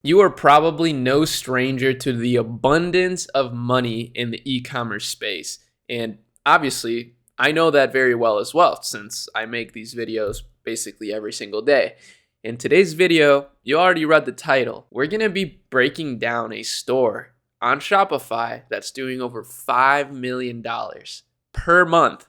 You are probably no stranger to the abundance of money in the e-commerce space. And obviously, I know that very well as well, since I make these videos basically every single day. In today's video, you already read the title. We're going to be breaking down a store on Shopify that's doing over $5 million per month.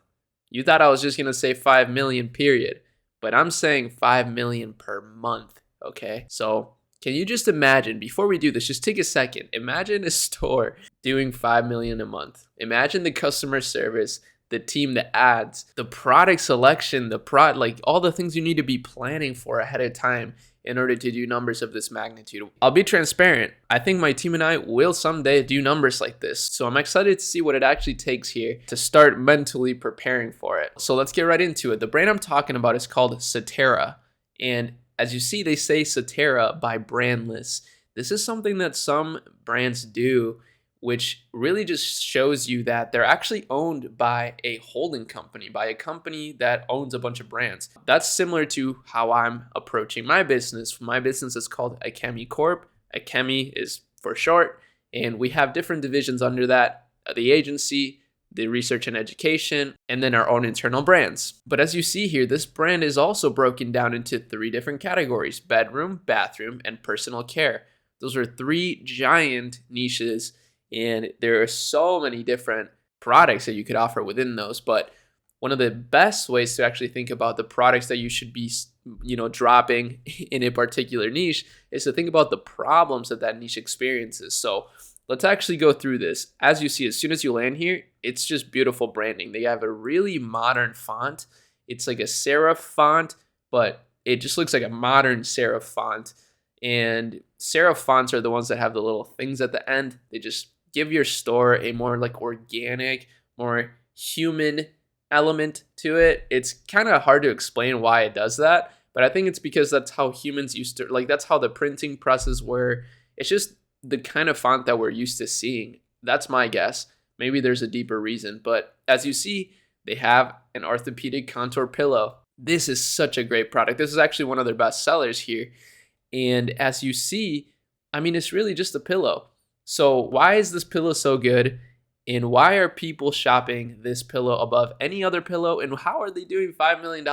You thought I was just going to say 5 million period, but I'm saying 5 million per month, okay? So can you just imagine, before we do this, just take a second. Imagine a store doing 5 million a month. Imagine the customer service, the team, the ads, the product selection, like all the things you need to be planning for ahead of time in order to do numbers of this magnitude. I'll be transparent. I think my team and I will someday do numbers like this. So I'm excited to see what it actually takes here to start mentally preparing for it. So let's get right into it. The brand I'm talking about is called Cetera. And as you see, they say Cetera by Brandless. This is something that some brands do, which really just shows you that they're actually owned by a holding company, by a company that owns a bunch of brands. That's similar to how I'm approaching my business. My business is called Arie Corp. Arie is for short, and we have different divisions under that: the agency, the research and education, and then our own internal brands. But as you see here, this brand is also broken down into 3 different categories: bedroom, bathroom, and personal care. Those are 3 giant niches, and there are so many different products that you could offer within those. But one of the best ways to actually think about the products that you should be, dropping in a particular niche is to think about the problems that that niche experiences. So let's actually go through this. As you see, as soon as you land here, it's just beautiful branding. They have a really modern font. It's like a serif font, but it just looks like a modern serif font. And serif fonts are the ones that have the little things at the end. They just give your store a more like organic, more human element to it. It's kind of hard to explain why it does that, but I think it's because that's how humans used to, like, that's how the printing presses were. It's just the kind of font that we're used to seeing. That's my guess. Maybe there's a deeper reason, but as you see, they have an orthopedic contour pillow. This is such a great product. This is actually one of their best sellers here. And as you see, I mean, it's really just a pillow. So why is this pillow so good? And why are people shopping this pillow above any other pillow? And how are they doing $5 million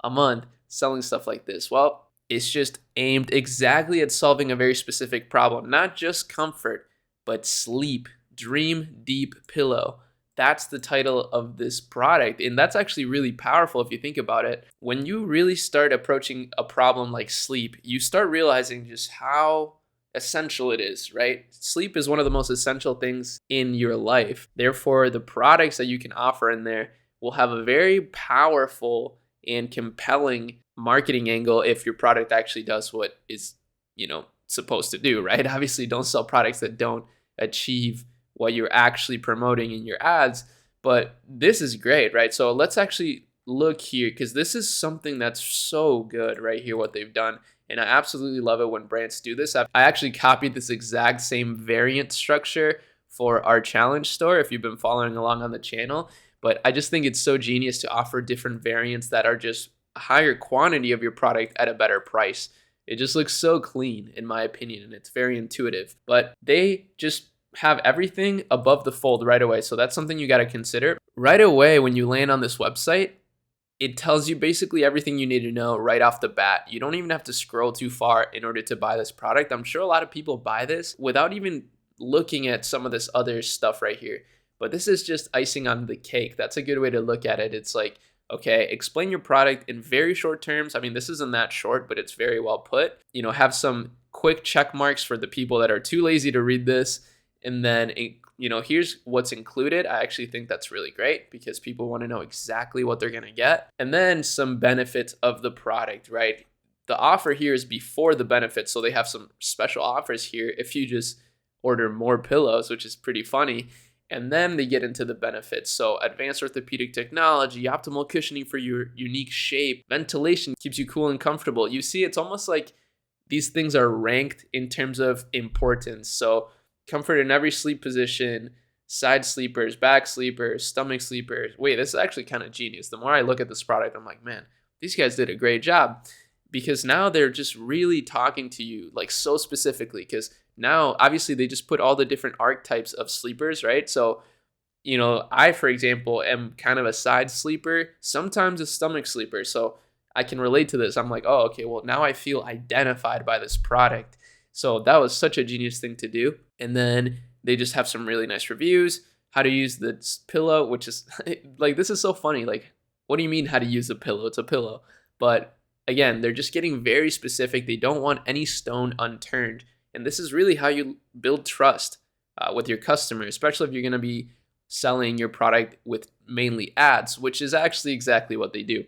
a month selling stuff like this? Well, it's just aimed exactly at solving a very specific problem, not just comfort, but sleep. Dream Deep Pillow. That's the title of this product. And that's actually really powerful if you think about it. When you really start approaching a problem like sleep, you start realizing just how essential it is, right? Sleep is one of the most essential things in your life. Therefore, the products that you can offer in there will have a very powerful and compelling marketing angle if your product actually does what is, supposed to do, right? Obviously, don't sell products that don't achieve what you're actually promoting in your ads, but this is great, right? So let's actually look here, because this is something that's so good right here, what they've done. And I absolutely love it when brands do this. I actually copied this exact same variant structure for our challenge store if you've been following along on the channel. But I just think it's so genius to offer different variants that are just a higher quantity of your product at a better price. It just looks so clean, in my opinion, and it's very intuitive. But they just have everything above the fold right away. So that's something you got to consider. Right away, when you land on this website, it tells you basically everything you need to know right off the bat. You don't even have to scroll too far in order to buy this product. I'm sure a lot of people buy this without even looking at some of this other stuff right here. But this is just icing on the cake. That's a good way to look at it. It's like, okay, explain your product in very short terms. I mean, this isn't that short, but it's very well put. Have some quick check marks for the people that are too lazy to read this. And then here's what's included. I actually think that's really great because people want to know exactly what they're going to get. And then some benefits of the product, right? The offer here is before the benefits. So they have some special offers here if you just order more pillows, which is pretty funny. And then they get into the benefits. So advanced orthopedic technology, optimal cushioning for your unique shape, ventilation keeps you cool and comfortable. You see, it's almost like these things are ranked in terms of importance. So comfort in every sleep position, side sleepers, back sleepers, stomach sleepers. Wait, this is actually kind of genius. The more I look at this product, I'm like, man, these guys did a great job. because now they're just really talking to you like so specifically, because now obviously they just put all the different archetypes of sleepers, right? So I, for example, am kind of a side sleeper, sometimes a stomach sleeper. So I can relate to this. I'm like, oh, okay, well, now I feel identified by this product. So that was such a genius thing to do. And then they just have some really nice reviews, how to use this pillow, which is like, this is so funny. Like, what do you mean how to use a pillow? It's a pillow. But again, they're just getting very specific. They don't want any stone unturned. And this is really how you build trust with your customer, especially if you're going to be selling your product with mainly ads, which is actually exactly what they do.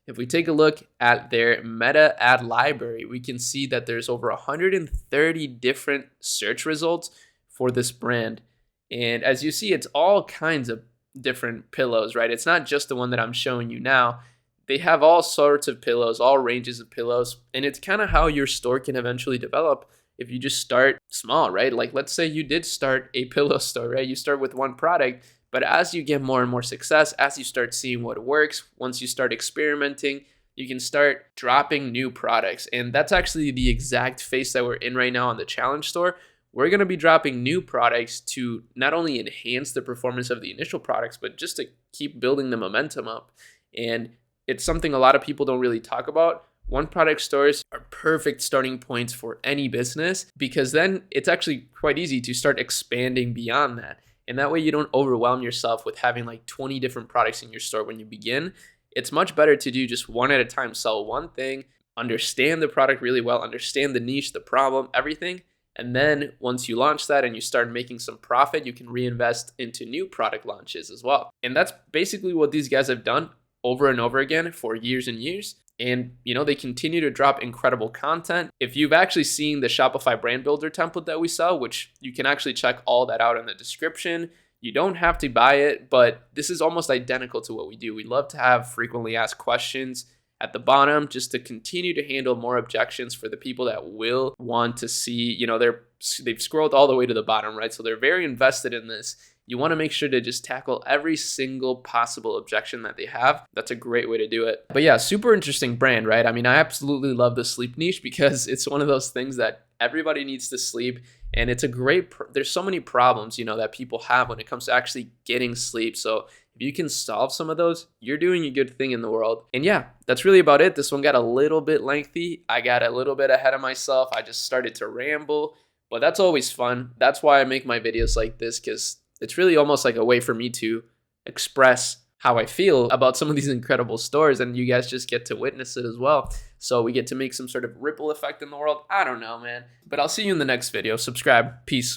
If we take a look at their meta ad library, we can see that there's over 130 different search results for this brand. And as you see, it's all kinds of different pillows, right? It's not just the one that I'm showing you now. They have all sorts of pillows, all ranges of pillows. And it's kind of how your store can eventually develop if you just start small, right? Like, let's say you did start a pillow store, right? You start with one product, but as you get more and more success, as you start seeing what works, once you start experimenting, you can start dropping new products. And that's actually the exact phase that we're in right now on the challenge store. We're going to be dropping new products to not only enhance the performance of the initial products, but just to keep building the momentum up. And it's something a lot of people don't really talk about. One product stores are perfect starting points for any business, because then it's actually quite easy to start expanding beyond that. And that way you don't overwhelm yourself with having like 20 different products in your store when you begin. It's much better to do just one at a time, sell one thing, understand the product really well, understand the niche, the problem, everything. And then once you launch that and you start making some profit, you can reinvest into new product launches as well. And that's basically what these guys have done over and over again for years and years. And, they continue to drop incredible content. If you've actually seen the Shopify brand builder template that we sell, which you can actually check all that out in the description, you don't have to buy it, but this is almost identical to what we do. We love to have frequently asked questions at the bottom just to continue to handle more objections for the people that will want to see, they've scrolled all the way to the bottom, right? So they're very invested in this. You want to make sure to just tackle every single possible objection that they have. That's a great way to do it. But yeah, super interesting brand, right? I mean, I absolutely love the sleep niche because it's one of those things that everybody needs to sleep. And it's a great, there's so many problems, that people have when it comes to actually getting sleep. So if you can solve some of those, you're doing a good thing in the world. And yeah, that's really about it. This one got a little bit lengthy. I got a little bit ahead of myself. I just started to ramble, but that's always fun. That's why I make my videos like this, because it's really almost like a way for me to express how I feel about some of these incredible stores, and you guys just get to witness it as well. So we get to make some sort of ripple effect in the world. I don't know, man. But I'll see you in the next video. Subscribe. Peace.